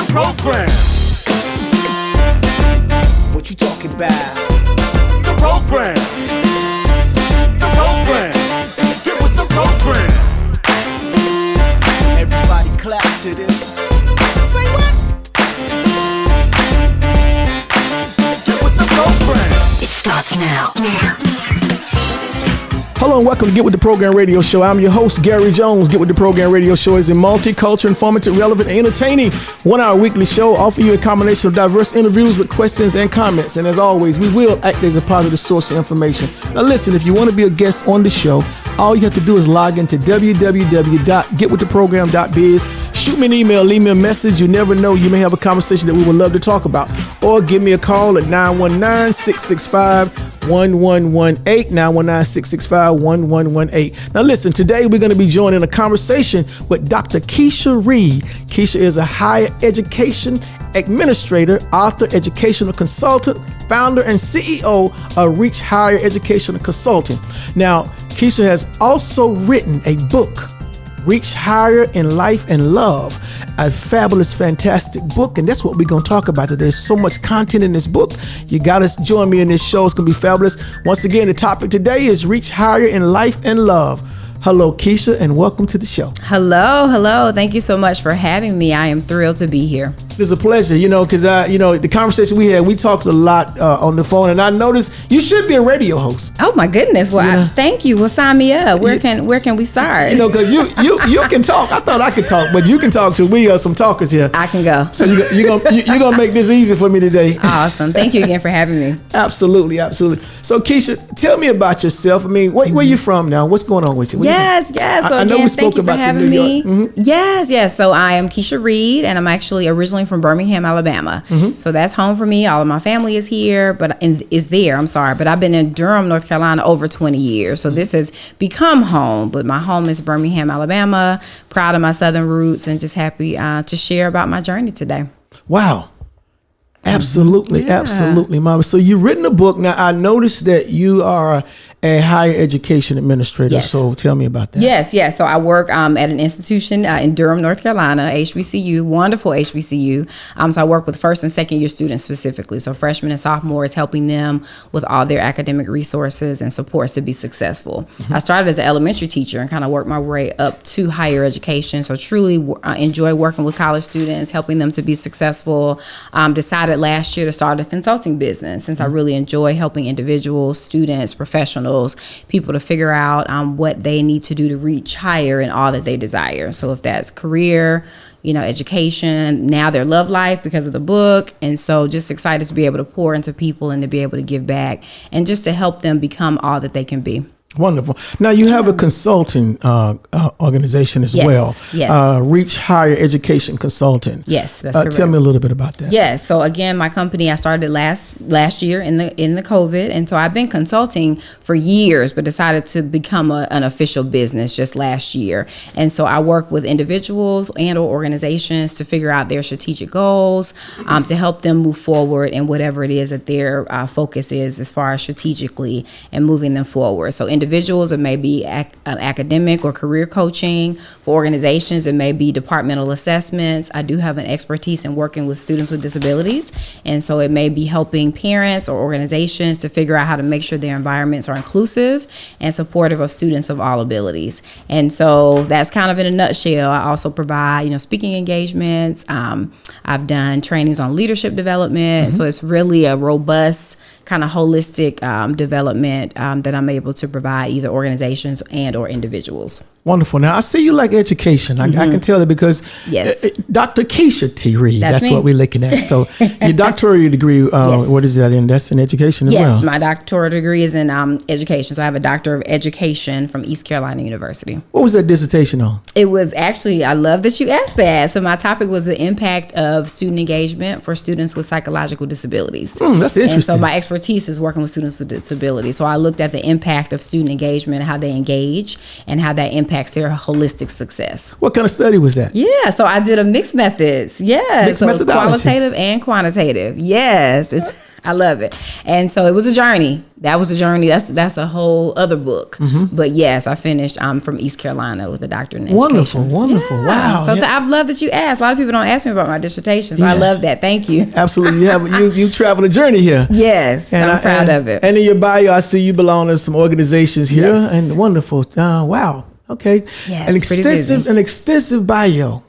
program. What you talking about? The program. The program. Get with the program. Everybody clap to this. Say what? Get with the program. It starts now. Hello and welcome to Get With The Program Radio Show. I'm your host, Gary Jones. Get With The Program Radio Show is a multicultural, informative, relevant, and entertaining 1-hour weekly show offering you a combination of diverse interviews with questions and comments. And as always, we will act as a positive source of information. Now listen, if you want to be a guest on the show, all you have to do is log into www.getwiththeprogram.biz. Shoot me an email, leave me a message. You never know, you may have a conversation that we would love to talk about. Or give me a call at 919-665-1118, 919-665-1118. Now listen, today we're going to be joining a conversation with Dr. Kesha Reed. Kesha is a higher education administrator, author, educational consultant, founder, and CEO of Reach Higher Educational Consulting. Now, Kesha has also written a book, Reach Higher in Life and Love, a fabulous, fantastic book, and that's what we're going to talk about today. There's so much content in this book. You got to join me in this show. It's going to be fabulous. Once again, the topic today is Reach Higher in Life and Love. Hello, Kesha, and welcome to the show. Hello. Thank you so much for having me. I am thrilled to be here. It's a pleasure, because the conversation we had, we talked a lot on the phone, and I noticed you should be a radio host. Oh my goodness! Well, thank you. Well, sign me up. Where can we start? Because you can talk. I thought I could talk, but you can talk too. We are some talkers here. I can go. So you're gonna make this easy for me today. Awesome. Thank you again for having me. Absolutely. So Kesha, tell me about yourself. I mean, where you from now? What's going on with you? Yes. So I know we spoke about having New me. York. Mm-hmm. Yes. So I am Kesha Reed, and I'm actually originally from Birmingham, Alabama. Mm-hmm. So that's home for me. All of my family is here, but I've been in Durham, North Carolina over 20 years. So this has become home, but my home is Birmingham, Alabama. Proud of my Southern roots, and just happy to share about my journey today. Wow. Absolutely, Yeah. Absolutely, Mama. So you've written a book. Now, I noticed that you are a higher education administrator. Yes. So tell me about that. Yes. So I work at an institution in Durham, North Carolina, HBCU, wonderful HBCU. So I work with first and second year students specifically. So freshmen and sophomores, helping them with all their academic resources and supports to be successful. Mm-hmm. I started as an elementary teacher and kind of worked my way up to higher education. So truly enjoy working with college students, helping them to be successful. Decided last year to start a consulting business since I really enjoy helping individuals, students, professionals, people to figure out what they need to do to reach higher in all that they desire. So if that's career, education, now their love life because of the book. And so just excited to be able to pour into people and to be able to give back and just to help them become all that they can be. Wonderful. Now you have a consulting organization as well. Yes. Reach Higher Education Consulting. Yes, that's correct. Tell me a little bit about that. Yes. So again, my company I started last year in the COVID, and so I've been consulting for years, but decided to become an official business just last year. And so I work with individuals and/or organizations to figure out their strategic goals, to help them move forward in whatever it is that their focus is as far as strategically and moving them forward. So individuals, it may be academic or career coaching. For organizations, it may be departmental assessments. I do have an expertise in working with students with disabilities. And so it may be helping parents or organizations to figure out how to make sure their environments are inclusive and supportive of students of all abilities. And so that's kind of in a nutshell. I also provide, speaking engagements. I've done trainings on leadership development. Mm-hmm. So it's really a robust kind of holistic development that I'm able to provide either organizations and or individuals. Wonderful. Now, I see you like education. I can tell that because Dr. Kesha T. Reed, that's what we're looking at. So your doctoral degree, what is that in? That's in education as well? Yes, my doctoral degree is in education. So I have a Doctor of Education from East Carolina University. What was that dissertation on? It was actually, I love that you asked that. So my topic was the impact of student engagement for students with psychological disabilities. That's interesting. And so my expertise is working with students with disabilities. So I looked at the impact of student engagement, how they engage, and how that impacts their holistic success. What kind of study was that? Yeah, so I did a mixed methods. Yeah, Mixed so it's methodology. qualitative and quantitative. Yes, it's I love it. And so it was a journey. That was a journey. That's a whole other book. But yes, I finished. I'm from East Carolina with a doctorate in education. Wonderful. Yeah. Wow. So I love that you asked. A lot of people don't ask me about my dissertation. So I love that. Thank you. Absolutely. You traveled a journey here. Yes, and I'm proud of it. And in your bio, I see you belong to some organizations here. Yes. And wonderful. Wow. Okay. Yes, pretty busy. An extensive bio.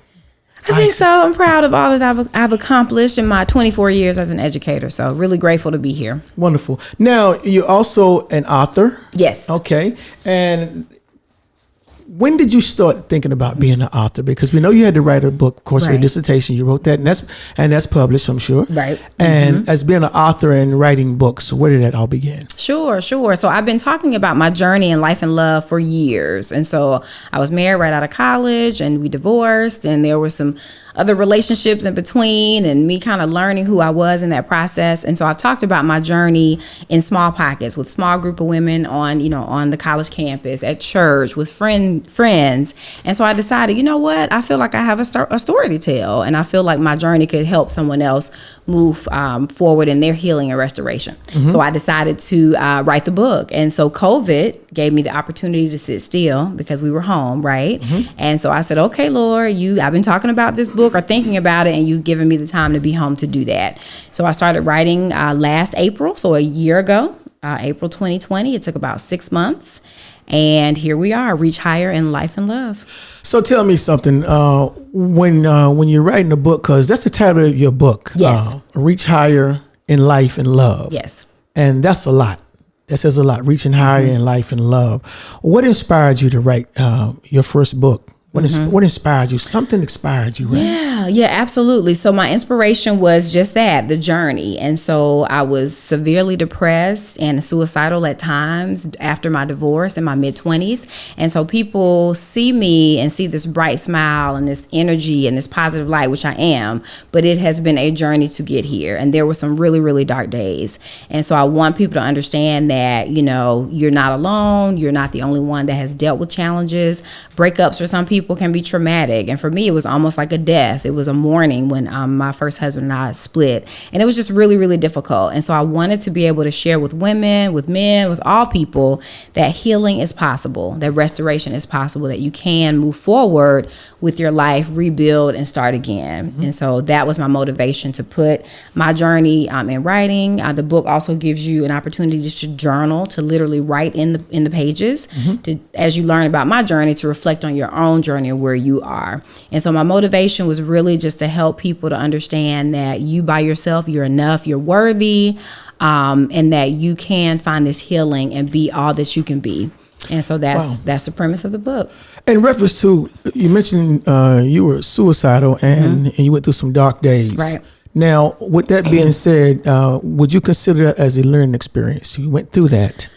I think so. I'm proud of all that I've accomplished in my 24 years as an educator. So really grateful to be here. Wonderful. Now, you're also an author. Yes. Okay. And when did you start thinking about being an author? Because we know you had to write a book, of course, for your dissertation. You wrote that, and that's published, I'm sure. Right. And as being an author and writing books, where did that all begin? Sure. So I've been talking about my journey in life and love for years. And so I was married right out of college, and we divorced, and there were some other relationships in between, and me kind of learning who I was in that process. And so I've talked about my journey in small pockets with small group of women on the college campus, at church, with friends. And so I decided, you know what? I feel like I have a story to tell, and I feel like my journey could help someone else move forward in their healing and restoration. So I decided to write the book. And so COVID gave me the opportunity to sit still because we were home, right? And so I said, okay, Lord, I've been talking about this book or thinking about it, and you've given me the time to be home to do that. So I started writing last April, so a year ago, April 2020. It took about 6 months. And here we are, reach higher in life and love. So tell me something. When you're writing a book, because that's the title of your book. Yes. Reach higher in life and love. Yes. And that's a lot. That says a lot. Reaching higher in life and love. What inspired you to write your first book? What inspired you? Something inspired you, right? Yeah, absolutely. So my inspiration was just that, the journey. And so I was severely depressed and suicidal at times after my divorce in my mid-20s. And so people see me and see this bright smile and this energy and this positive light, which I am, but it has been a journey to get here. And there were some really, really dark days. And so I want people to understand that, you're not alone. You're not the only one that has dealt with challenges. Breakups for some people can be traumatic. And for me, it was almost like a death. It was a mourning when my first husband and I split. And it was just really, really difficult. And so I wanted to be able to share with women, with men, with all people that healing is possible, that restoration is possible, that you can move forward with your life, rebuild, and start again. And so that was my motivation to put my journey in writing. The book also gives you an opportunity just to journal, to literally write in the pages, to, as you learn about my journey, to reflect on your own journey and where you are. And so my motivation was really just to help people to understand that you by yourself, you're enough, you're worthy, and that you can find this healing and be all that you can be. And so that's the premise of the book. In reference to, you mentioned you were suicidal and you went through some dark days. Right. Now, with that being said, would you consider that as a learning experience? You went through that.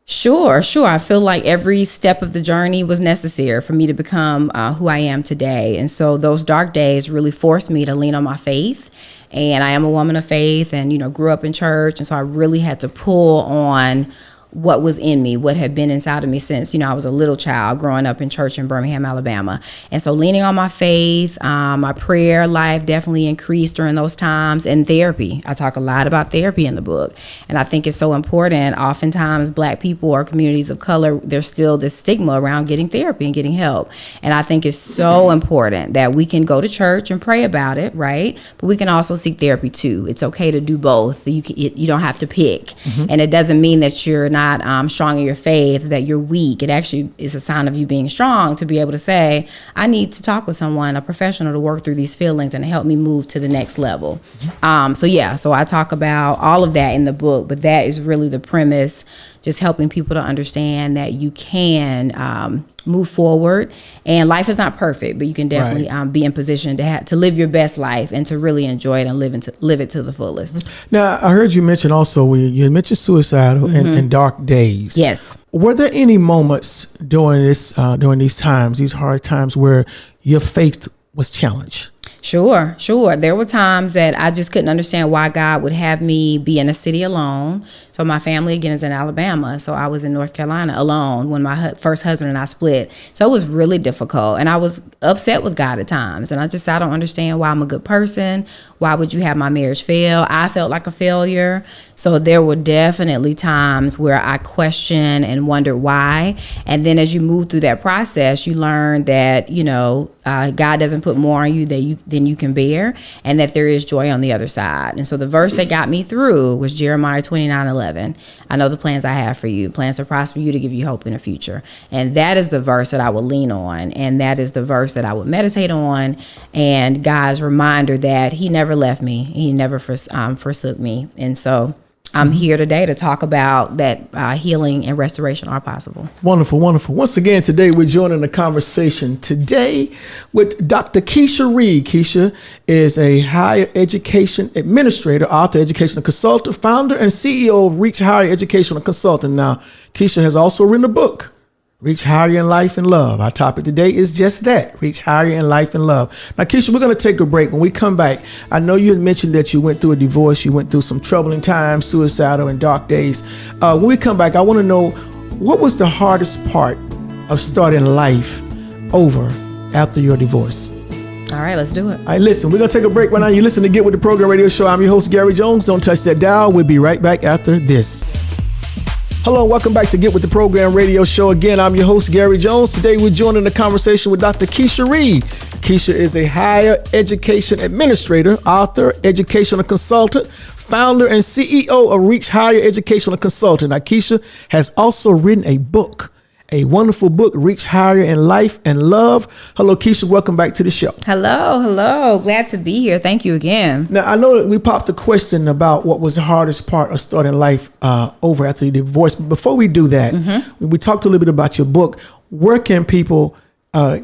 Sure. I feel like every step of the journey was necessary for me to become who I am today. And so those dark days really forced me to lean on my faith. And I am a woman of faith and, grew up in church. And so I really had to pull on what was in me, what had been inside of me since, I was a little child growing up in church in Birmingham, Alabama. And so leaning on my faith, my prayer life definitely increased during those times, and therapy. I talk a lot about therapy in the book. And I think it's so important. Oftentimes Black people or communities of color, there's still this stigma around getting therapy and getting help. And I think it's so important that we can go to church and pray about it, right? But we can also seek therapy too. It's okay to do both. You don't have to pick. And it doesn't mean that you're not strong in your faith, that you're weak. It actually is a sign of you being strong to be able to say, I need to talk with someone, a professional, to work through these feelings and help me move to the next level. So I talk about all of that in the book, but that is really the premise, just helping people to understand that you can move forward, and life is not perfect, but you can definitely be in position to live your best life and to really enjoy it and live it to the fullest. Now, I heard you mention also, you mentioned suicidal and dark days. Yes. Were there any moments during these times, these hard times, where your faith was challenged? Sure. There were times that I just couldn't understand why God would have me be in a city alone, So my family again is in Alabama. So I was in North Carolina alone when my first husband and I split. So it was really difficult, and I was upset with God at times. And I don't understand why I'm a good person. Why would you have my marriage fail? I felt like a failure. So there were definitely times where I questioned and wondered why. And then as you move through that process, you learn that, God doesn't put more on you than you can bear, and that there is joy on the other side. And so the verse that got me through was Jeremiah 29:11. I know the plans I have for you, plans to prosper you, to give you hope in the future. And that is the verse that I would lean on. And that is the verse that I would meditate on. And God's reminder that he never left me. He never forsook me. And so I'm here today to talk about that healing and restoration are possible. Wonderful, wonderful. Once again, today we're joining the conversation today with Dr. Kesha Reed. Kesha is a higher education administrator, author, educational consultant, founder, and CEO of Reach Higher Educational Consultant. Now, Kesha has also written a book, Reach Higher in Life and Love. Our topic today is just that, Reach Higher in Life and Love. Now, Kesha, we're going to take a break. When we come back, I know you had mentioned that you went through a divorce. You went through some troubling times, suicidal and dark days. When we come back, I want to know, what was the hardest part of starting life over after your divorce? All right, let's do it. All right, listen, we're going to take a break right now. You listen to Get With The Program Radio Show. I'm your host, Gary Jones. Don't touch that dial. We'll be right back after this. Hello, and welcome back to Get With The Program Radio Show. Again, I'm your host, Gary Jones. Today, we're joining the conversation with Dr. Kesha Reed. Kesha is a higher education administrator, author, educational consultant, founder, and CEO of Reach Higher Educational Consultant. Now, Kesha has also written a book, a wonderful book, Reach Higher in Life and Love. Hello, Kesha. Welcome back to the show. Hello. Glad to be here. Thank you again. Now, I know that we popped a question about what was the hardest part of starting life over after your divorce. But before we do that, we talked a little bit about your book. Where can people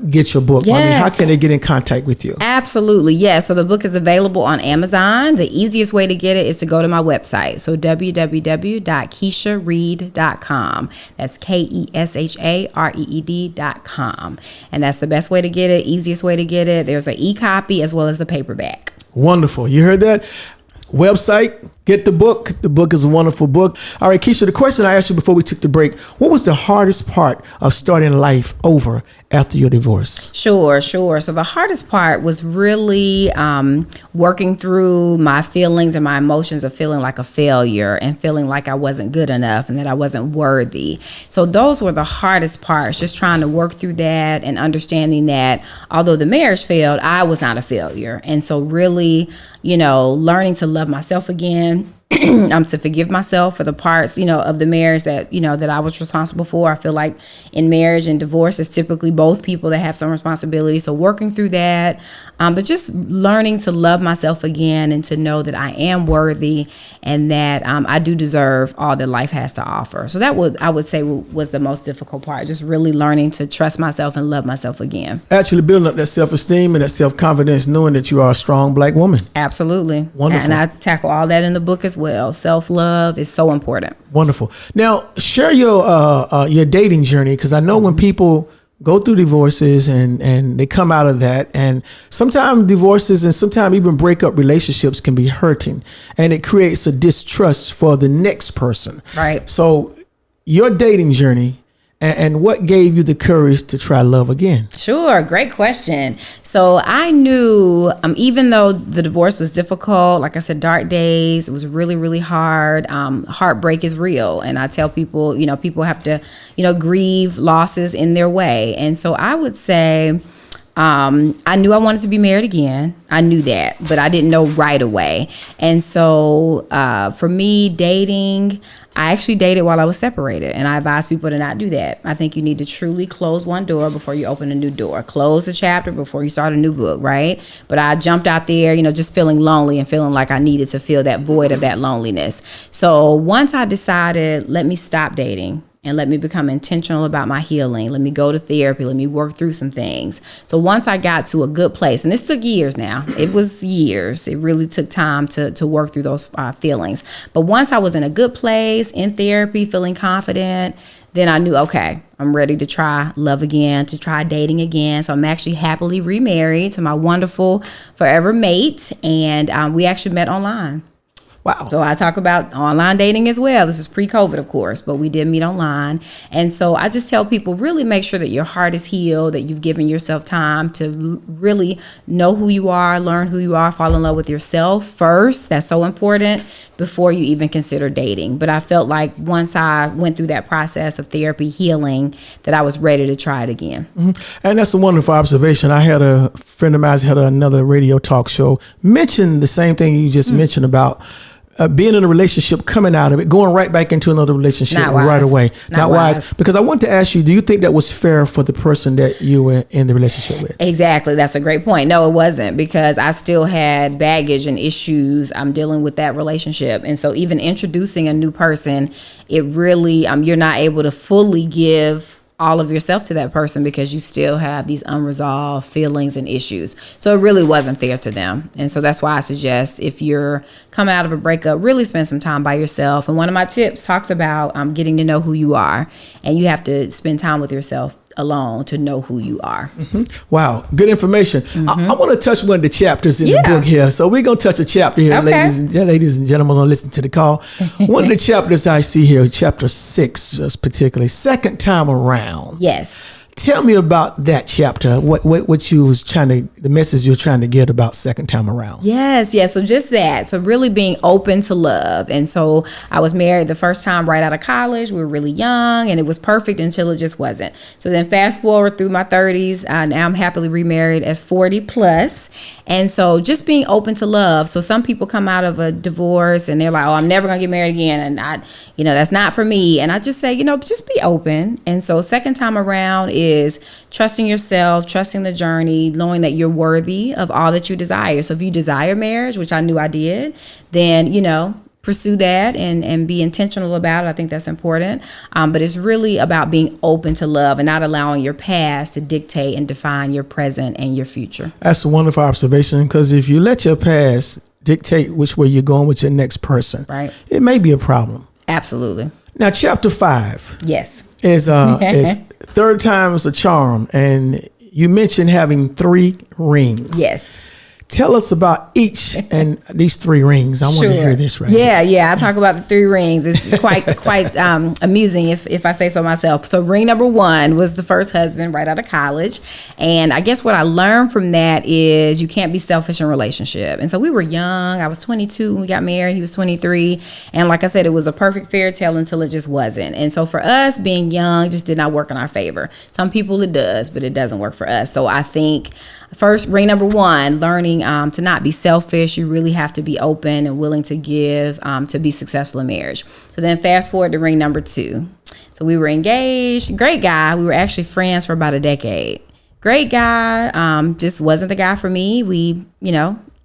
get your book? Yes. I mean, how can they get in contact with you? Absolutely. Yes. So the book is available on Amazon. The easiest way to get it is to go to my website. So www.keshareed.com. That's KESHAREED.com. And that's the best way to get it. Easiest way to get it. There's an e-copy as well as the paperback. Wonderful. You heard that? Website, get the book. The book is a wonderful book. All right, Kesha, the question I asked you before we took the break, what was the hardest part of starting life over after your divorce? Sure. So the hardest part was really working through my feelings and my emotions of feeling like a failure and feeling like I wasn't good enough and that I wasn't worthy. So those were the hardest parts, just trying to work through that and understanding that although the marriage failed, I was not a failure. And so really, learning to love myself again, to forgive myself for the parts, of the marriage that, that I was responsible for. I feel like in marriage and divorce, it's typically both people that have some responsibility. So working through that, but just learning to love myself again and to know that I am worthy and that I do deserve all that life has to offer. So that I would say was the most difficult part, just really learning to trust myself and love myself again. Actually building up that self-esteem and that self-confidence, knowing that you are a strong Black woman. Absolutely. Wonderful. And I tackle all that in the book as well. Self-love is so important. Wonderful. Now, share your dating journey, because I know when people go through divorces and they come out of that, and sometimes divorces and sometimes even breakup relationships can be hurting, and it creates a distrust for the next person. Right. So your dating journey and what gave you the courage to try love again? Sure. Great question. So I knew, even though the divorce was difficult, like I said, dark days, it was really, really hard. Heartbreak is real. And I tell people, people have to, grieve losses in their way. And so I would say, I knew I wanted to be married again. I knew that, but I didn't know right away. And so for me, dating, I actually dated while I was separated, and I advise people to not do that. I think you need to truly close one door before you open a new door. Close a chapter before you start a new book, right? But I jumped out there, just feeling lonely and feeling like I needed to fill that void of that loneliness. So once I decided, let me stop dating and let me become intentional about my healing. Let me go to therapy. Let me work through some things. So once I got to a good place, and this took years now, it was years. It really took time to work through those feelings. But once I was in a good place, in therapy, feeling confident, then I knew, okay, I'm ready to try love again, to try dating again. So I'm actually happily remarried to my wonderful forever mate. And we actually met online. Wow. So I talk about online dating as well. This is pre-COVID, of course, but we did meet online. And so I just tell people, really make sure that your heart is healed, that you've given yourself time to really know who you are, learn who you are, fall in love with yourself first. That's so important before you even consider dating. But I felt like once I went through that process of therapy, healing, that I was ready to try it again. Mm-hmm. And that's a wonderful observation. I had a friend of mine had another radio talk show mention the same thing you just mentioned about being in a relationship, coming out of it, going right back into another relationship right away. Not wise. Because I want to ask you, do you think that was fair for the person that you were in the relationship with? Exactly. That's a great point. No, it wasn't, because I still had baggage and issues I'm dealing with that relationship. And so even introducing a new person, it really, you're not able to fully give all of yourself to that person because you still have these unresolved feelings and issues. So it really wasn't fair to them. And so that's why I suggest, if you're coming out of a breakup, really spend some time by yourself. And one of my tips talks about getting to know who you are. And you have to spend time with yourself alone to know who you are. Mm-hmm. Wow, good information. I want to touch one of the chapters in the book here. So we're going to touch a chapter here, ladies and gentlemen, on listen to the call. One of the chapters I see here, chapter 6, just particularly, second time around. Yes. Tell me about that chapter. What you was trying to, the message you're trying to get about second time around. Yes. So just that. So really being open to love. And so I was married the first time right out of college. We were really young, and it was perfect until it just wasn't. So then fast forward through my 30s, now I'm happily remarried at 40 plus. And so just being open to love. So some people come out of a divorce and they're like, oh, I'm never going to get married again. And that's not for me. And I just say, just be open. And so second time around is trusting yourself, trusting the journey, knowing that you're worthy of all that you desire. So if you desire marriage, which I knew I did, then, pursue that and be intentional about it. I think that's important. But it's really about being open to love and not allowing your past to dictate and define your present and your future. That's a wonderful observation, because if you let your past dictate which way you're going with your next person, right, it may be a problem. Absolutely. Now, chapter 5. Yes. Is third time's a charm, and you mentioned having 3 rings. Yes. Tell us about each and these 3 rings. I want to hear this right now. Yeah. I talk about the 3 rings. It's quite amusing if I say so myself. So ring number 1 was the first husband right out of college. And I guess what I learned from that is you can't be selfish in a relationship. And so we were young. I was 22 when we got married. He was 23. And like I said, it was a perfect fairy tale until it just wasn't. And so for us, being young just did not work in our favor. Some people it does, but it doesn't work for us. So I think first, ring number 1, learning to not be selfish. You really have to be open and willing to give to be successful in marriage. So then fast forward to ring number 2. So we were engaged. Great guy. We were actually friends for about a decade. Great guy. Just wasn't the guy for me. We,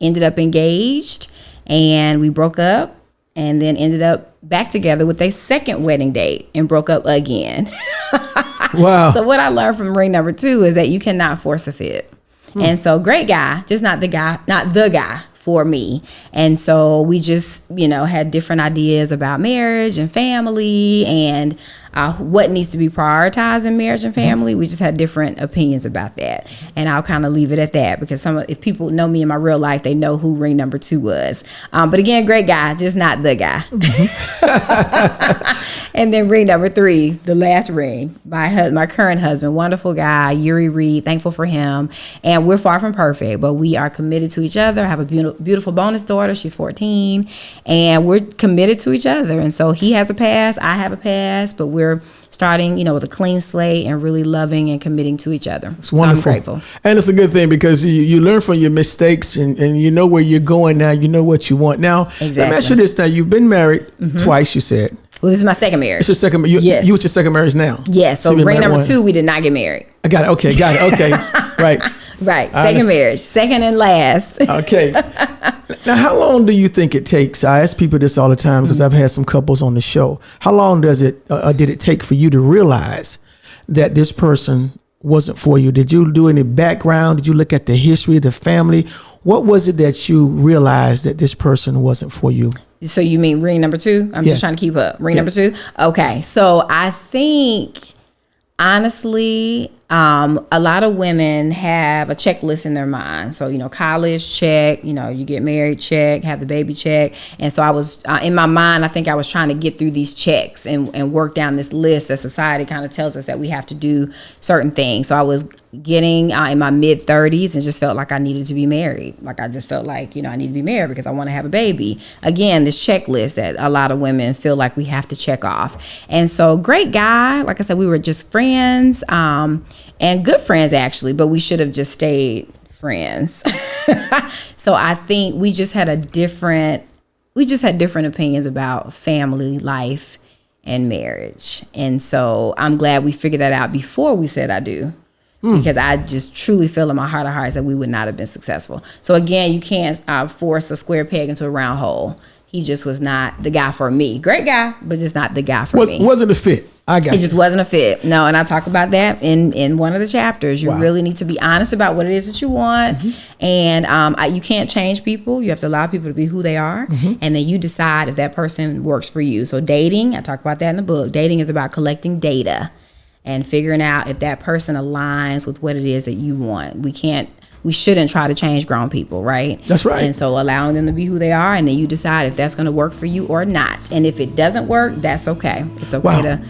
ended up engaged, and we broke up, and then ended up back together with a second wedding date and broke up again. Wow. So what I learned from ring number 2 is that you cannot force a fit. And so great guy, just not the guy for me. And so we just, had different ideas about marriage and family and what needs to be prioritized in marriage and family. We just had different opinions about that. And I'll kind of leave it at that, because if people know me in my real life, they know who ring number 2 was. But again, great guy, just not the guy. And then ring number 3, the last ring, my current husband, wonderful guy, Yuri Reed, thankful for him. And we're far from perfect, but we are committed to each other. I have a beautiful bonus daughter. She's 14, and we're committed to each other. And so he has a past, I have a past, but we're starting, with a clean slate and really loving and committing to each other. It's wonderful. So I'm grateful. And it's a good thing, because you learn from your mistakes, and you know where you're going now. You know what you want. Now, Let me ask you this. Now, you've been married twice, you said. Well, this is my second marriage. It's your second. Yes. You with your second marriage now? Yes. So ring number 2, we did not get married. I got it. Okay. Got it. Okay. Right. Right. Second marriage. Second and last. Okay. Now, how long do you think it takes? I ask people this all the time, because I've had some couples on the show. How long did it take for you to realize that this person wasn't for you? Did you do any background? Did you look at the history of the family? What was it that you realized that this person wasn't for you? So you mean ring number 2? I'm just trying to keep up. Ring number 2? Okay. So I think, honestly, A lot of women have a checklist in their mind. So, college, check, you get married, check, have the baby, check. And so I was, in my mind, I think I was trying to get through these checks and work down this list that society kind of tells us that we have to do certain things. So I was getting in my mid 30s and just felt like I needed to be married. Like I just felt like, I need to be married because I want to have a baby. Again, this checklist that a lot of women feel like we have to check off. And so great guy, like I said, we were just friends, and good friends actually, but we should have just stayed friends. So I think we just had different opinions about family life and marriage. And so I'm glad we figured that out before we said I do. Because I just truly feel in my heart of hearts that we would not have been successful. So again, you can't force a square peg into a round hole. He just was not the guy for me. Great guy, but just not the guy for me. Wasn't a fit. I got it. Just wasn't a fit. No, and I talk about that in one of the chapters. You really need to be honest about what it is that you want. And you can't change people. You have to allow people to be who they are. And then you decide if that person works for you. So dating, I talk about that in the book. Dating is about collecting data and figuring out if that person aligns with what it is that you want. We shouldn't try to change grown people, right? That's right. And so allowing them to be who they are, and then you decide if that's going to work for you or not. And if it doesn't work, that's okay. It's okay to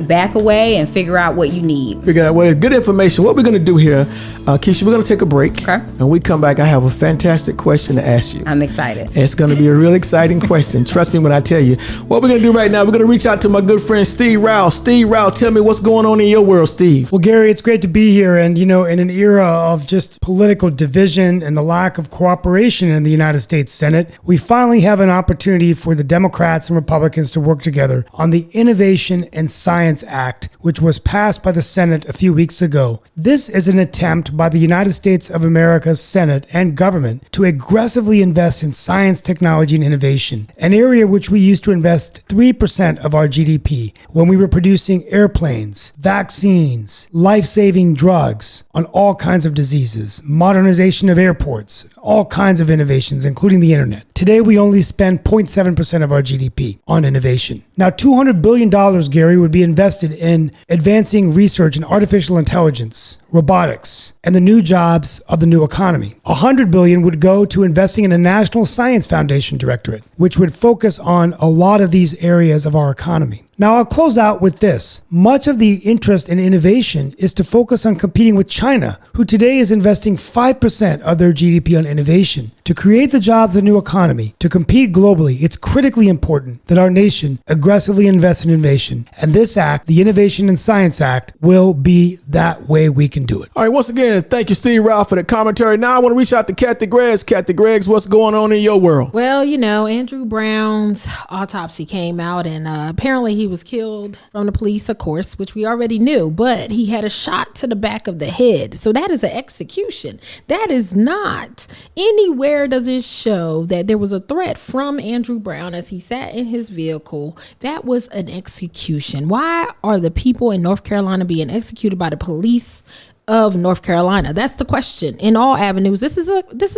back away and figure out what you need. Figure out what good information. What we're going to do here, Kesha, we're going to take a break. Okay. And we come back, I have a fantastic question to ask you. I'm excited. It's going to be a real exciting question. Trust me when I tell you. What we're going to do right now, we're going to reach out to my good friend, Steve Rao. Steve Rao, tell me what's going on in your world, Steve. Well, Gary, it's great to be here. And, in an era of just political division and the lack of cooperation in the United States Senate, we finally have an opportunity for the Democrats and Republicans to work together on the Innovation and Science Act, which was passed by the Senate a few weeks ago. This is an attempt by the United States of America's Senate and government to aggressively invest in science, technology, and innovation, an area which we used to invest 3% of our GDP when we were producing airplanes, vaccines, life-saving drugs on all kinds of diseases, modernization of airports, all kinds of innovations, including the internet. Today, we only spend 0.7% of our GDP on innovation. Now, $200 billion, Gary, would be invested in advancing research in artificial intelligence, robotics, and the new jobs of the new economy. $100 billion would go to investing in a National Science Foundation Directorate, which would focus on a lot of these areas of our economy. Now, I'll close out with this. Much of the interest in innovation is to focus on competing with China, who today is investing 5% of their GDP on innovation. To create the jobs of the new economy, to compete globally, it's critically important that our nation aggressively invest in innovation. And this act, the Innovation and Science Act, will be that way we can do it. All right, once again, thank you, Steve Rao, for the commentary. Now I want to reach out to Kathy Greggs. Kathy Greggs, what's going on in your world? Well, Andrew Brown's autopsy came out, and apparently he was killed from the police, of course, which we already knew, but he had a shot to the back of the head. So that is an execution. That is not anywhere does it show that there was a threat from Andrew Brown as he sat in his vehicle. That was an execution. Why are the people in North Carolina being executed by the police of North Carolina? That's the question in all avenues. This is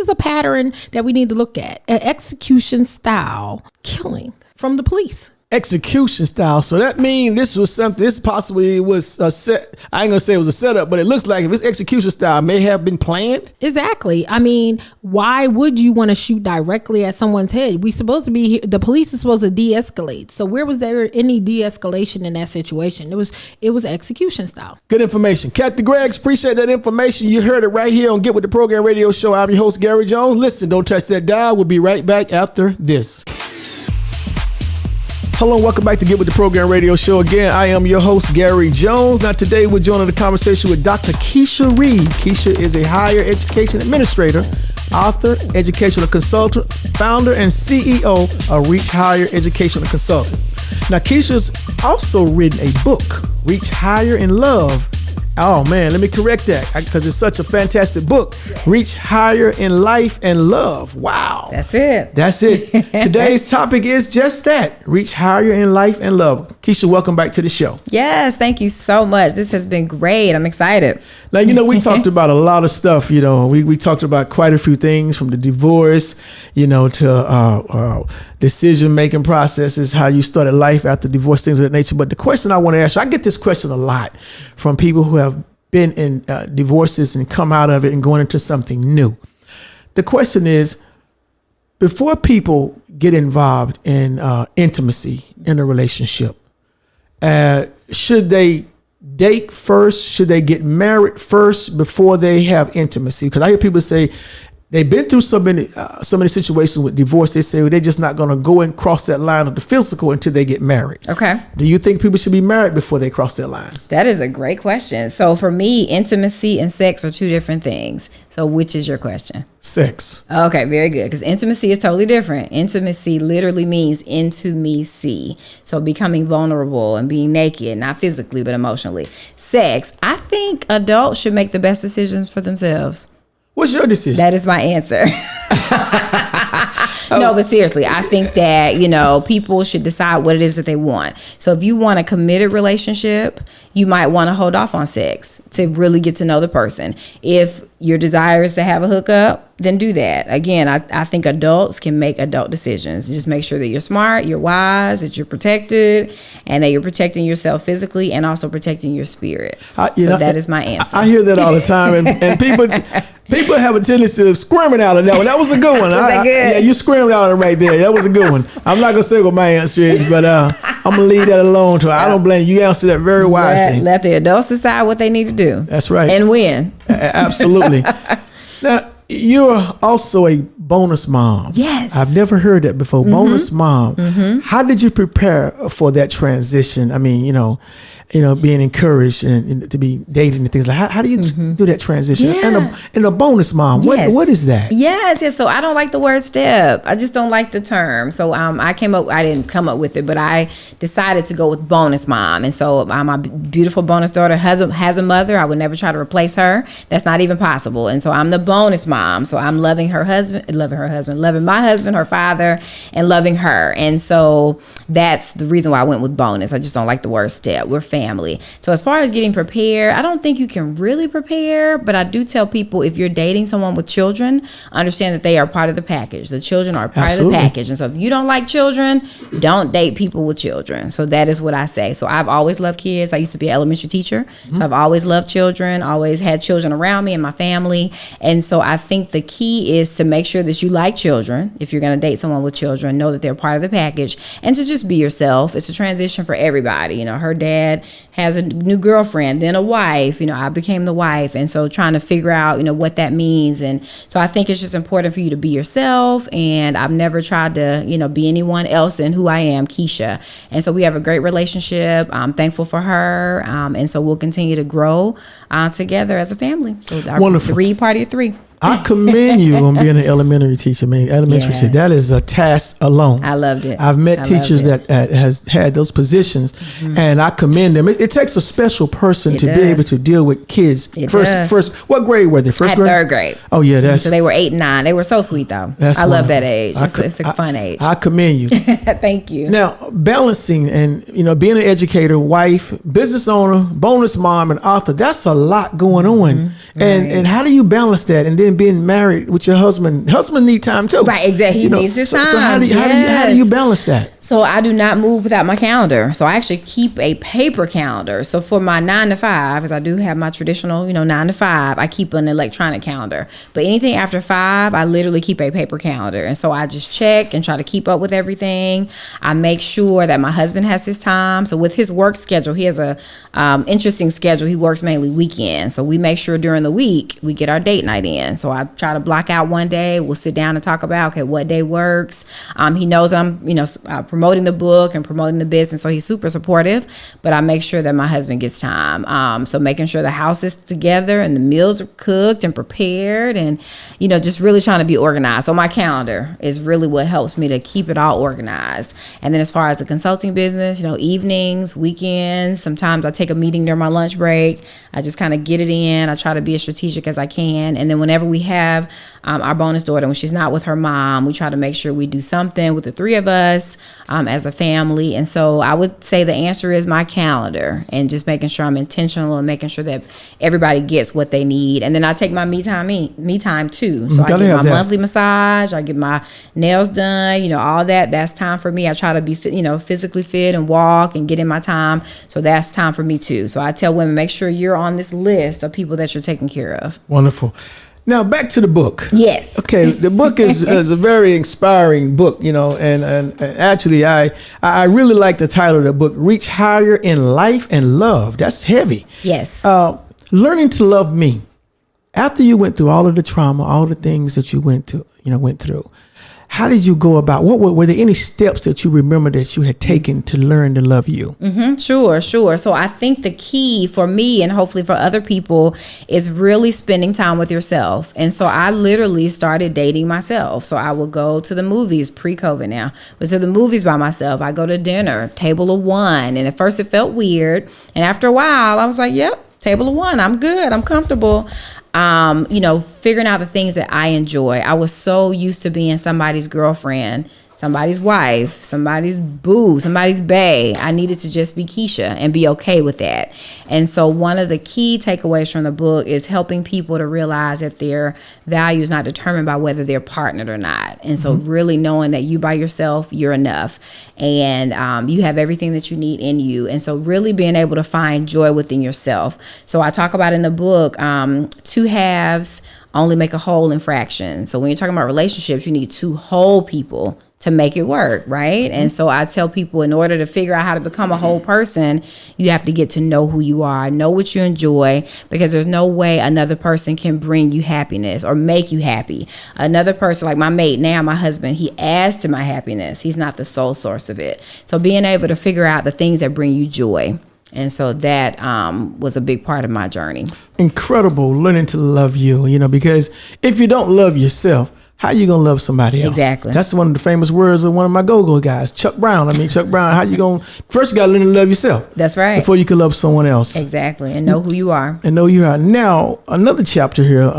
a pattern that we need to look at. An execution style killing from the police. Execution style. So that means this was something, this possibly was a set. I ain't gonna say it was a setup, but it looks like if it's execution style may have been planned. Exactly. I mean, why would you want to shoot directly at someone's head? The police is supposed to de-escalate. So where was there any de-escalation in that situation? It was execution style. Good information. Kathy Greggs, appreciate that information. You heard it right here on Get With The Program Radio Show. I'm your host, Gary Jones. Listen, don't touch that dial. We'll be right back after this. Hello, welcome back to Get With The Program Radio Show. Again, I am your host, Gary Jones. Now, today we're joining the conversation with Dr. Kesha Reed. Kesha is a higher education administrator, author, educational consultant, founder, and CEO of Reach Higher Educational Consultant. Now, Kesha's also written a book, Reach Higher in Love. Oh man, let me correct that because it's such a fantastic book. Reach Higher in Life and Love. Wow. That's it. That's it. Today's topic is just that. Reach higher in life and love. Kesha, welcome back to the show. Yes, thank you so much. This has been great. I'm excited. Now, we talked about a lot of stuff. We talked about quite a few things from the divorce, to decision-making processes, how you started life after divorce, things of that nature. But the question I want to ask you, I get this question a lot from people who have been in divorces and come out of it and going into something new. The question is, before people get involved in intimacy in a relationship, should they date first? Should they get married first before they have intimacy? Because I hear people say they've been through so many situations with divorce. They say they're just not going to go and cross that line of the physical until they get married. Okay. Do you think people should be married before they cross that line? That is a great question. So for me, intimacy and sex are two different things. So which is your question? Sex. Okay, very good. Because intimacy is totally different. Intimacy literally means into me see. So becoming vulnerable and being naked, not physically, but emotionally. Sex, I think adults should make the best decisions for themselves. What's your decision? That is my answer. No, but seriously, I think that, people should decide what it is that they want. So if you want a committed relationship, you might want to hold off on sex to really get to know the person. If your desire is to have a hookup, then do that. Again, I think adults can make adult decisions. Just make sure that you're smart, you're wise, that you're protected, and that you're protecting yourself physically and also protecting your spirit. That is my answer. I hear that all the time, and people have a tendency of squirming out of that one. That was a good one. Was that good? Yeah, you squirmed out of it right there. That was a good one. I'm not gonna say what my answer is, but I'm gonna leave that alone. I don't blame you. You answered that very wisely. Let the adults decide what they need to do. That's right. And when. Absolutely. Now, you're also a bonus mom. Yes. I've never heard that before. Bonus mom. How did you prepare for that transition? I mean, being encouraged and to be dating and things like how do you do that transition? Yeah. And a bonus mom. Yes. What is that? Yes. So I don't like the word step. I just don't like the term. So I didn't come up with it, but I decided to go with bonus mom. And so my beautiful bonus daughter has a mother. I would never try to replace her. That's not even possible. And so I'm the bonus mom. So I'm loving my husband, her father, and loving her. And so that's the reason why I went with bonus. I just don't like the word step. We're family. So as far as getting prepared, I don't think you can really prepare, but I do tell people if you're dating someone with children, understand that they are part of the package. The children are part Absolutely. of the package. And so if you don't like children, don't date people with children. So that is what I say. So I've always loved kids. I used to be an elementary teacher. So I've always loved children, always had children around me and my family. And so I think the key is to make sure that you like children. If you're going to date someone with children, know that they're part of the package and to just be yourself. It's a transition for everybody. Her dad has a new girlfriend, then a wife. I became the wife. And so trying to figure out, what that means. And so I think it's just important for you to be yourself. And I've never tried to, be anyone else than who I am, Kesha. And so we have a great relationship. I'm thankful for her. And so we'll continue to grow together as a family. So our Wonderful. party of three. I commend you on being an elementary teacher. Elementary teacher, that is a task alone. I loved it. I've met teachers that has had those positions, and I commend them. It takes a special person to be able to deal with kids. First, what grade were they? First grade? Third grade. Oh yeah, so they were 8 and 9. They were so sweet though. I love that age. It's a fun age. I commend you. Thank you. Now, balancing and being an educator, wife, business owner, bonus mom, and author, that's a lot going on. And how do you balance that? And then being married with your husband need time too. Right, exactly. He needs his time. So how do you balance that? So I do not move without my calendar. So I actually keep a paper calendar. So for my 9 to 5, because I do have my traditional, 9 to 5, I keep an electronic calendar. But anything after 5, I literally keep a paper calendar. And so I just check and try to keep up with everything. I make sure that my husband has his time. So with his work schedule, he has a interesting schedule. He works mainly weekends. So we make sure during the week we get our date night in. So I try to block out one day. We'll sit down and talk about, okay, what day works. He knows I'm, promoting the book and promoting the business. So he's super supportive, but I make sure that my husband gets time. So making sure the house is together and the meals are cooked and prepared and, just really trying to be organized. So my calendar is really what helps me to keep it all organized. And then as far as the consulting business, evenings, weekends, sometimes I take a meeting during my lunch break. I just kind of get it in. I try to be as strategic as I can. And then whenever we have our bonus daughter, when she's not with her mom, we try to make sure we do something with the three of us. as a family. And so I would say the answer is my calendar, and just making sure I'm intentional and making sure that everybody gets what they need. And then I take my me time too. So I get my monthly massage, I get my nails done, all that. That's time for me. I try to be physically fit and walk and get in my time. So that's time for me too. So I tell women, make sure you're on this list of people that you're taking care of. Wonderful. Now back to the book. Yes. Okay, the book is a very inspiring book, and actually I really like the title of the book, Reach Higher in Life and Love. That's heavy. Yes. Learning to love me. After you went through all of the trauma, all the things that you went through, how did you go about? Were there any steps that you remember that you had taken to learn to love you? Mm-hmm, sure. So I think the key for me, and hopefully for other people, is really spending time with yourself. And so I literally started dating myself. So I would go to the movies pre-COVID now. But to the movies by myself. I go to dinner, table of one. And at first it felt weird. And after a while, I was like, yep, table of one. I'm good. I'm comfortable. Figuring out the things that I enjoy. I was so used to being somebody's girlfriend, somebody's wife, somebody's boo, somebody's bae. I needed to just be Kesha and be okay with that. And so one of the key takeaways from the book is helping people to realize that their value is not determined by whether they're partnered or not. And so really knowing that you by yourself, you're enough. And you have everything that you need in you. And so really being able to find joy within yourself. So I talk about in the book, two halves only make a whole in fractions. So when you're talking about relationships, you need two whole people to make it work, right? And so I tell people, in order to figure out how to become a whole person, you have to get to know who you are, know what you enjoy, because there's no way another person can bring you happiness or make you happy. Another person, like my mate now, my husband, he adds to my happiness. He's not the sole source of it. So being able to figure out the things that bring you joy. And so that was a big part of my journey. Incredible learning to love you, because if you don't love yourself, how you gonna love somebody else? Exactly. That's one of the famous words of one of my go-go guys, Chuck Brown. How you gonna, first you gotta learn to love yourself. That's right. Before you can love someone else. Exactly. And know who you are. Now, another chapter here,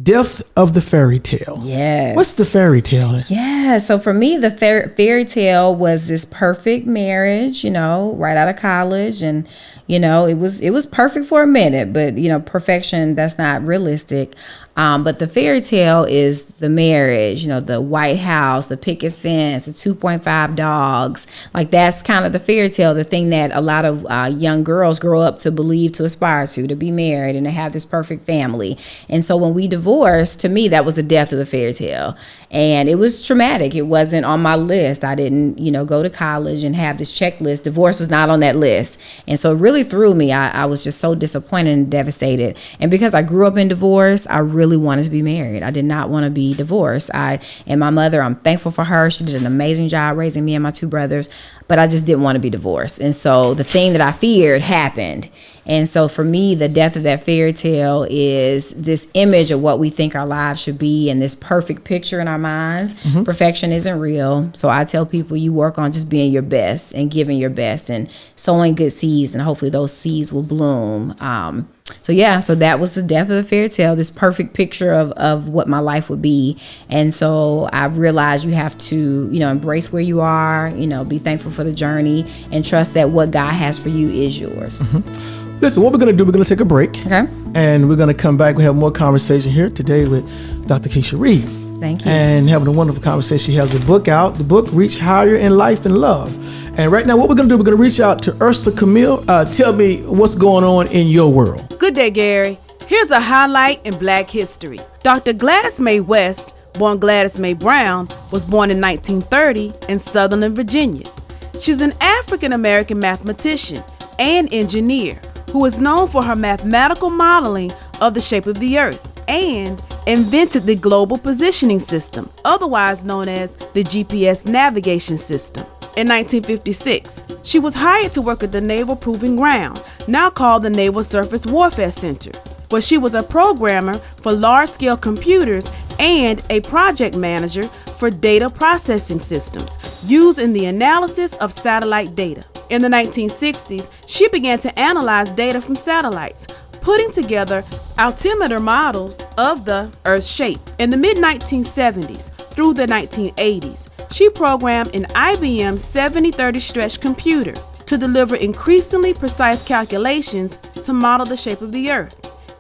Death of the Fairy Tale. Yes. What's the fairy tale? Yeah. So for me, the fairy tale was this perfect marriage, right out of college. And, it was perfect for a minute, but, perfection, that's not realistic. But the fairy tale is the marriage, the White House, the picket fence, the 2.5 dogs. Like that's kind of the fairy tale, the thing that a lot of young girls grow up to believe, to aspire to be married and to have this perfect family. And so when we divorced, to me, that was the death of the fairy tale. And it was traumatic. It wasn't on my list. I didn't, go to college and have this checklist. Divorce was not on that list. And so it really threw me. I was just so disappointed and devastated. And because I grew up in divorce, I really wanted to be married. I did not want to be divorced. And my mother, I'm thankful for her. She did an amazing job raising me and my two brothers, but I just didn't want to be divorced. And so the thing that I feared happened. And so for me, the death of that fairy tale is this image of what we think our lives should be and this perfect picture in our minds. Perfection isn't real. So I tell people, you work on just being your best and giving your best and sowing good seeds, and hopefully those seeds will bloom. So that was the death of the fairy tale, this perfect picture of what my life would be. And so I realized you have to, embrace where you are, be thankful for the journey and trust that what God has for you is yours. Listen, what we're going to do, we're going to take a break. Okay. And we're going to come back. We have more conversation here today with Dr. Kesha Reed. Thank you. And having a wonderful conversation. She has a book out, the book Reach Higher in Life and Love. And right now, what we're going to do, we're going to reach out to Ursa Camille. Tell me what's going on in your world. Good day, Gary. Here's a highlight in Black history. Dr. Gladys Mae West, born Gladys Mae Brown, was born in 1930 in Southern Virginia. She's an African-American mathematician and engineer who is known for her mathematical modeling of the shape of the earth and invented the Global Positioning System, otherwise known as the GPS navigation system. In 1956, she was hired to work at the Naval Proving Ground, now called the Naval Surface Warfare Center, where she was a programmer for large-scale computers and a project manager for data processing systems used in the analysis of satellite data. In the 1960s, she began to analyze data from satellites, putting together altimeter models of the Earth's shape. In the mid-1970s through the 1980s, she programmed an IBM 7030 stretch computer to deliver increasingly precise calculations to model the shape of the Earth.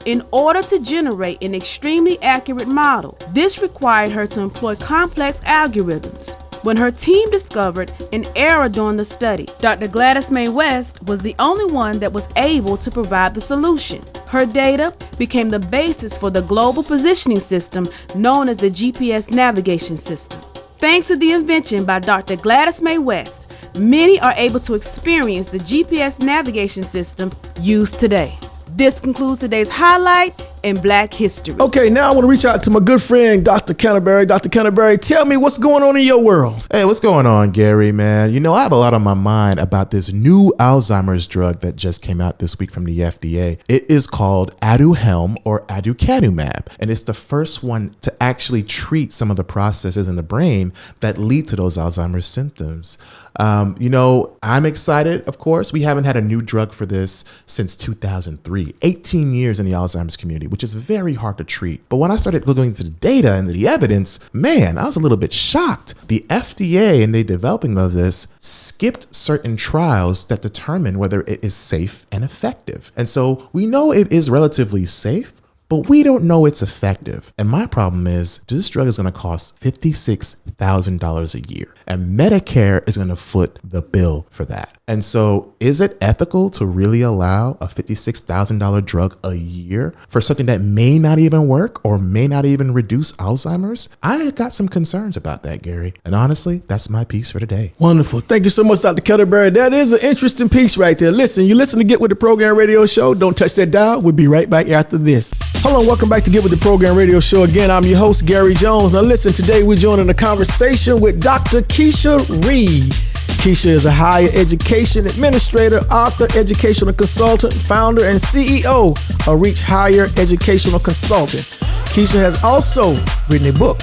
In order to generate an extremely accurate model, this required her to employ complex algorithms. When her team discovered an error during the study, Dr. Gladys Mae West was the only one that was able to provide the solution. Her data became the basis for the global positioning system known as the GPS navigation system. Thanks to the invention by Dr. Gladys Mae West, many are able to experience the GPS navigation system used today. This concludes today's highlight in Black history. Okay, now I want to reach out to my good friend, Dr. Canterbury. Dr. Canterbury, tell me what's going on in your world. Hey, what's going on, Gary, man? You know, I have a lot on my mind about this new Alzheimer's drug that just came out this week from the FDA. It is called Aduhelm or aducanumab, and it's the first one to actually treat some of the processes in the brain that lead to those Alzheimer's symptoms. You know, I'm excited, of course. We haven't had a new drug for this since 2003, 18 years in the Alzheimer's community, which is very hard to treat. But when I started looking into the data and the evidence, man, I was a little bit shocked. The FDA in the developing of this skipped certain trials that determine whether it is safe and effective. And so we know it is relatively safe, but we don't know it's effective. And my problem is this drug is going to cost $56,000 a year, and Medicare is going to foot the bill for that. And so is it ethical to really allow a $56,000 drug a year for something that may not even work or may not even reduce Alzheimer's? I got some concerns about that, Gary. And honestly, that's my piece for today. Wonderful. Thank you so much, Dr. Canterbury. That is an interesting piece right there. Listen, you listen to Get With The Program Radio Show. Don't touch that dial. We'll be right back after this. Hello, welcome back to Get With The Program Radio Show. Again, I'm your host, Gary Jones. Now listen, today we're joining a conversation with Dr. Kesha Reed. Kesha is a higher education administrator, author, educational consultant, founder, and CEO of Reach Higher Educational Consulting. Kesha has also written a book,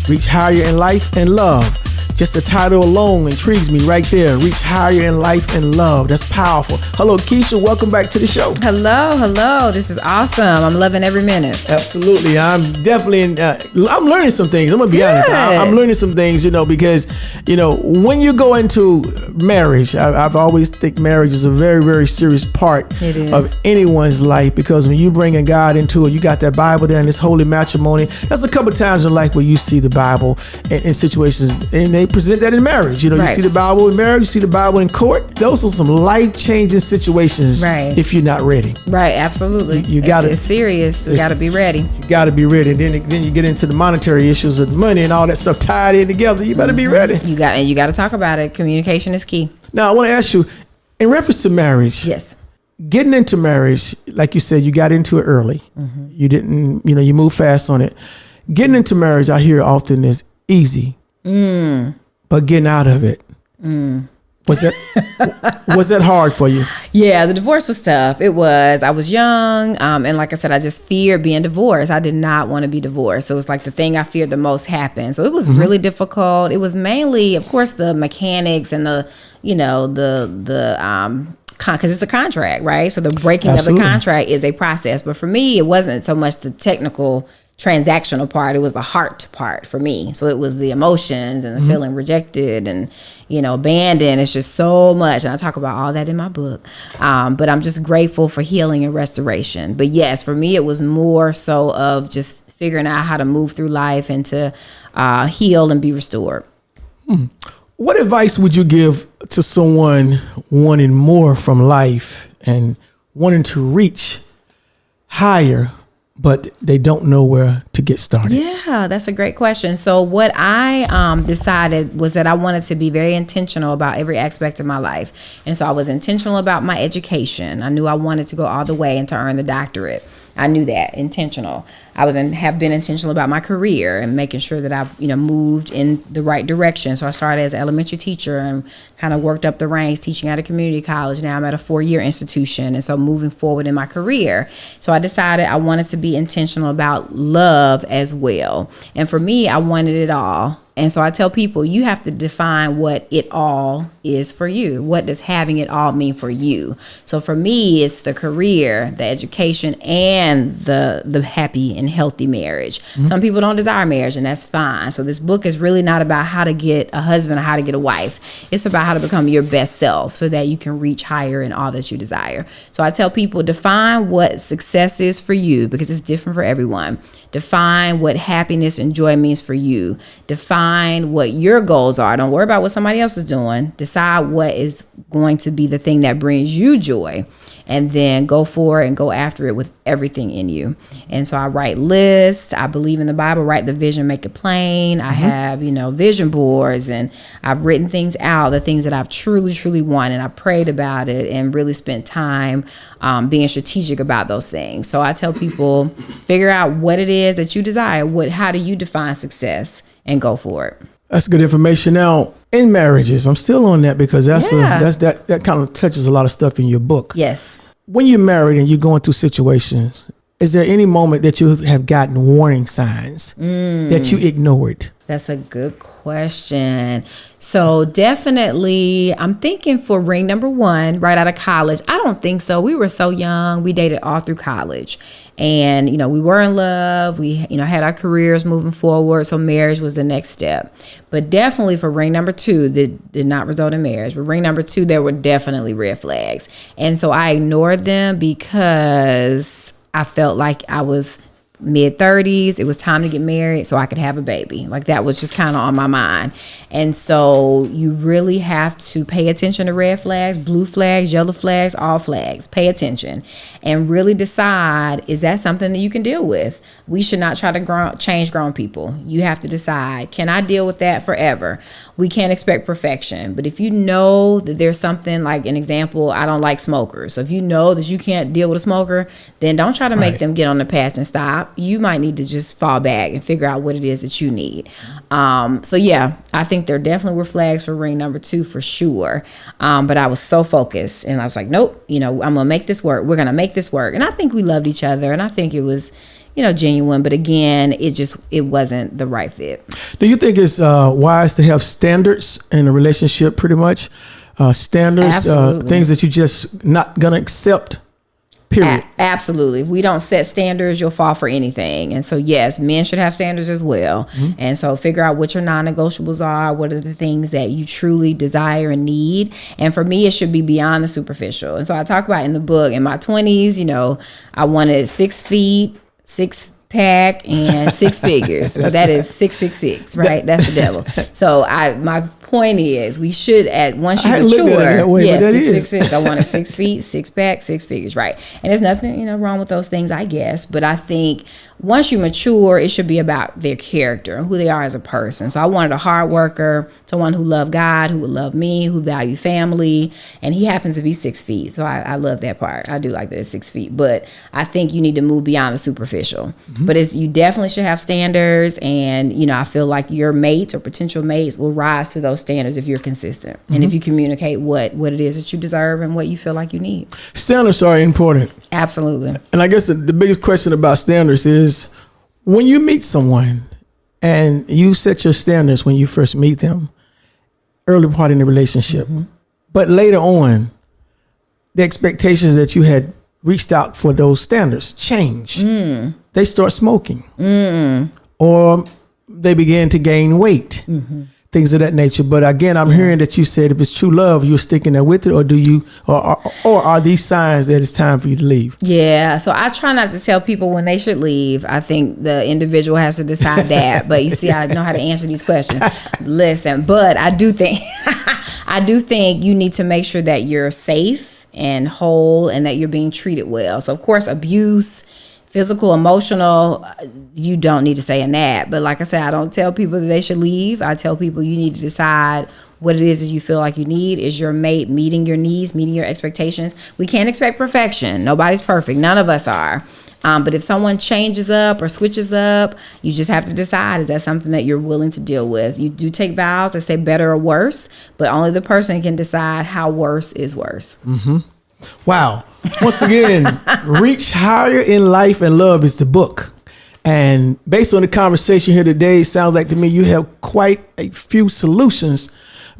Reach Higher in Life and Love. Just the title alone intrigues me right there. Reach higher in life and love. That's powerful. Hello, Kesha. Welcome back to the show. Hello. This is awesome. I'm loving every minute. Absolutely. I'm definitely I'm learning some things. I'm going to be honest. I'm learning some things, because, when you go into marriage, I've always think marriage is a very, very serious part of anyone's life, because when you bring God into it, you got that Bible there and this holy matrimony. There's a couple times in life where you see the Bible in situations, and they present that in marriage. You see the Bible in marriage, you see the Bible in court. Those are some life-changing situations if you're not ready. Right, absolutely. It's serious. You got to be ready. You got to be ready. And then you get into the monetary issues of the money and all that stuff tied in together. You better be ready. You got to talk about it. Communication is key. Now, I want to ask you, in reference to marriage. Yes. Getting into marriage, like you said, you got into it early. Mm-hmm. You didn't, you moved fast on it. Getting into marriage, I hear often, is easy. But getting out of it, was that hard for you? Yeah, the divorce was tough. It was. I was young, and like I said, I just feared being divorced. I did not want to be divorced. So it was like the thing I feared the most happened. So it was really difficult. It was mainly, of course, the mechanics and the because it's a contract, right? So the breaking of the contract is a process. But for me, it wasn't so much the technical transactional part, it was the heart part for me. So it was the emotions and the feeling rejected and abandoned. It's just so much, and I talk about all that in my book, but I'm just grateful for healing and restoration. But yes, for me it was more so of just figuring out how to move through life and to heal and be restored. What advice would you give to someone wanting more from life and wanting to reach higher, but they don't know where to get started? Yeah, that's a great question. So what I decided was that I wanted to be very intentional about every aspect of my life. And so I was intentional about my education. I knew I wanted to go all the way and to earn the doctorate. I knew that, intentional. I have been intentional about my career and making sure that I've moved in the right direction. So I started as an elementary teacher and kind of worked up the ranks teaching at a community college. Now I'm at a 4-year institution, and so moving forward in my career. So I decided I wanted to be intentional about love as well. And for me, I wanted it all. And so I tell people, you have to define what it all is for you. What does having it all mean for you? So for me, it's the career, the education, and the happy and healthy marriage. Some people don't desire marriage, and that's fine. So this book is really not about how to get a husband or how to get a wife. It's about how to become your best self so that you can reach higher in all that you desire. So I tell people, define what success is for you, because it's different for everyone. Define what happiness and joy means for you. Define what your goals are. Don't worry about what somebody else is doing. Decide what is going to be the thing that brings you joy, and then go for it and go after it with everything in you. And so I write lists. I believe in the Bible, write the vision, make it plain. I have, vision boards, and I've written things out, the things that I've truly, truly want. And I prayed about it and really spent time being strategic about those things. So I tell people, figure out what it is that you desire. How do you define success, and go for it. That's good information. Now, in marriages, I'm still on that because that kind of touches a lot of stuff in your book. Yes. When you're married and you're going through situations, is there any moment that you have gotten warning signs that you ignored? That's a good question. So definitely, I'm thinking for ring number 1, right out of college. I don't think so. We were so young. We dated all through college. And, we were in love. We, had our careers moving forward. So marriage was the next step. But definitely for ring number 2, that did not result in marriage. But ring number 2, there were definitely red flags. And so I ignored them because I felt like I was mid-30s. It was time to get married so I could have a baby. Like that was just kind of on my mind. And so you really have to pay attention to red flags, blue flags, yellow flags, all flags. Pay attention and really decide, is that something that you can deal with? We should not try to change grown people. You have to decide, can I deal with that forever? We can't expect perfection. But if you know that there's something, like an example, I don't like smokers. So if you know that you can't deal with a smoker, then don't try to make them get on the patch and stop. You might need to just fall back and figure out what it is that you need. So yeah, I think there definitely were flags for ring number 2 for sure. But I was so focused and I was like, nope, I'm going to make this work. We're going to make this work. And I think we loved each other and I think it was, genuine. But again, it wasn't the right fit. Do you think it's wise to have standards in a relationship, pretty much? Standards, things that you just not going to accept? Period. Absolutely. If we don't set standards, you'll fall for anything. And so, yes, men should have standards as well. And so figure out what your non-negotiables are. What are the things that you truly desire and need? And for me, it should be beyond the superficial. And so I talk about in the book, in my 20s, I wanted 6 feet, 6-pack, and 6 figures. But that is 666, right? That's the devil. So my point is, we should, once you mature, 666. I wanted 6 feet, 6-pack, 6 figures, right? And there's nothing wrong with those things, I guess. But I think once you mature, it should be about their character, who they are as a person. So I wanted a hard worker, someone who loved God, who would love me, who valued family, and he happens to be 6 feet. So I love that part. I do like that it's 6 feet, but I think you need to move beyond the superficial. But you definitely should have standards, and I feel like your mates or potential mates will rise to those standards if you're consistent and if you communicate what it is that you deserve and what you feel like you need. Standards are important. Absolutely. And I guess the biggest question about standards is, when you meet someone and you set your standards when you first meet them, early part in the relationship, but later on, the expectations that you had reached out for those standards change. They start smoking or they begin to gain weight. Things of that nature. But again, I'm hearing that you said if it's true love, you're sticking there with it, or do you, or are these signs that it's time for you to leave? Yeah. So I try not to tell people when they should leave. I think the individual has to decide that. But you see, I know how to answer these questions. Listen, but I do think you need to make sure that you're safe and whole and that you're being treated well. So of course, abuse, physical, emotional, you don't need to say in that. But like I said, I don't tell people that they should leave. I tell people you need to decide what it is that you feel like you need. Is your mate meeting your needs, meeting your expectations? We can't expect perfection. Nobody's perfect. None of us are. But if someone changes up or switches up, you just have to decide, is that something that you're willing to deal with? You do take vows that say better or worse, but only the person can decide how worse is worse. Wow. Once again, Reach Higher in Life and Love is the book. And based on the conversation here today, it sounds like to me you have quite a few solutions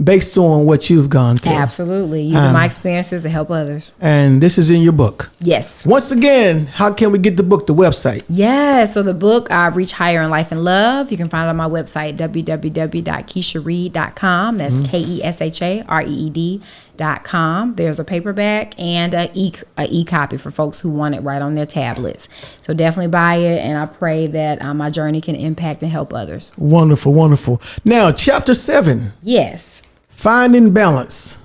based on what you've gone through. Absolutely. Using my experiences to help others. And this is in your book. Yes. Once again, how can we get the book, the website? Yeah, so the book, Reach Higher in Life and Love, you can find it on my website, www.keshareed.com. That's KESHAREED.com. There's a paperback and a e-copy for folks who want it right on their tablets. So definitely buy it, and I pray that my journey can impact and help others. Wonderful, wonderful. Now, chapter 7. Yes. Finding balance.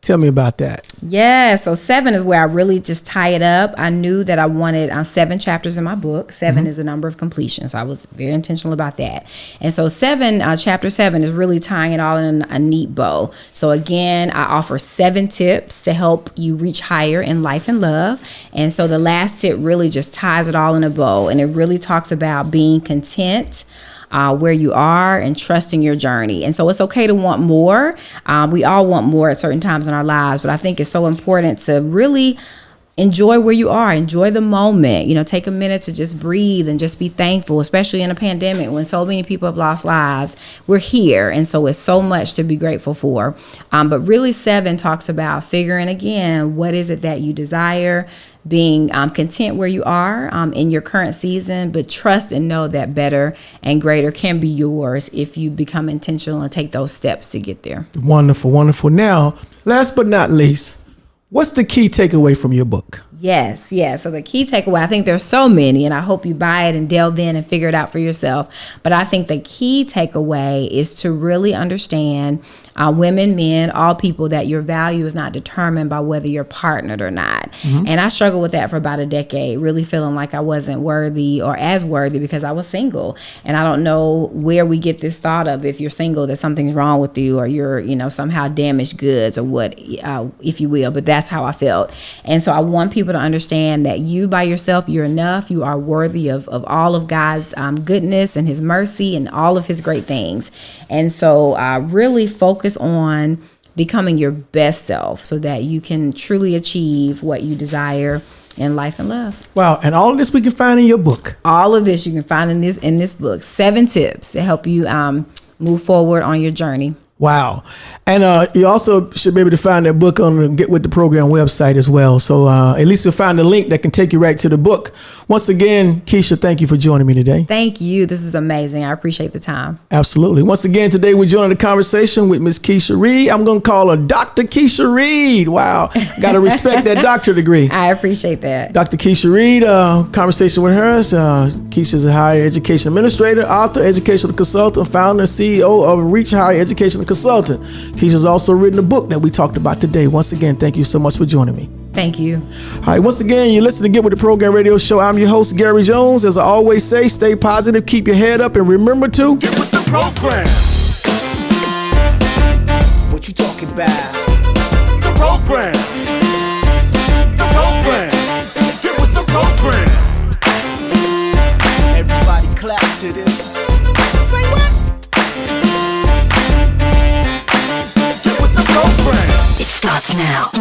Tell me about that. Yeah, so 7 is where I really just tie it up. I knew that I wanted 7 chapters in my book. 7 is the number of completion, so I was very intentional about that. And so chapter 7 is really tying it all in a neat bow. So again, I offer 7 tips to help you reach higher in life and love. And so the last tip really just ties it all in a bow, and it really talks about being content where you are and trusting your journey. And so it's okay to want more. We all want more at certain times in our lives, but I think it's so important to really enjoy where you are, enjoy the moment, take a minute to just breathe and just be thankful, especially in a pandemic when so many people have lost lives. We're here. And so it's so much to be grateful for. But really 7 talks about figuring again, what is it that you desire, being content where you are in your current season, but trust and know that better and greater can be yours if you become intentional and take those steps to get there. Wonderful, wonderful. Now, last but not least, what's the key takeaway from your book? Yes. So the key takeaway, I think there's so many, and I hope you buy it and delve in and figure it out for yourself. But I think the key takeaway is to really understand, women, men, all people, that your value is not determined by whether you're partnered or not. And I struggled with that for about a decade, really feeling like I wasn't worthy or as worthy because I was single. And I don't know where we get this thought of, if you're single, that something's wrong with you, or you're, somehow damaged goods, or what, if you will. But that's how I felt. And so I want people to understand that you by yourself, you're enough. You are worthy of all of God's goodness and his mercy and all of his great things. And so really focus on becoming your best self so that you can truly achieve what you desire in life and love. Wow. And all of this we can find in your book. All of this you can find in this book. 7 tips to help you move forward on your journey. Wow. And you also should be able to find that book on the Get With The Program website as well. So at least you'll find a link that can take you right to the book. Once again, Kesha, thank you for joining me today. Thank you. This is amazing. I appreciate the time. Absolutely. Once again, today we're joining the conversation with Miss Kesha Reed. I'm going to call her Dr. Kesha Reed. Wow. Got to respect that doctorate degree. I appreciate that. Dr. Kesha Reed, conversation with her. Kesha's a higher education administrator, author, educational consultant, founder, and CEO of Reach Higher Education Consultant. Kesha's also written a book that we talked about today. Once again, thank you so much for joining me. Thank you. All right, once again, you're listening to Get With The Program radio show. I'm your host, Gary Jones. As I always say, stay positive, keep your head up, and remember to Get with the program. What you talking about? The program. The program. Get with the program. Everybody clap to this. Say what? Get with the program. It starts now.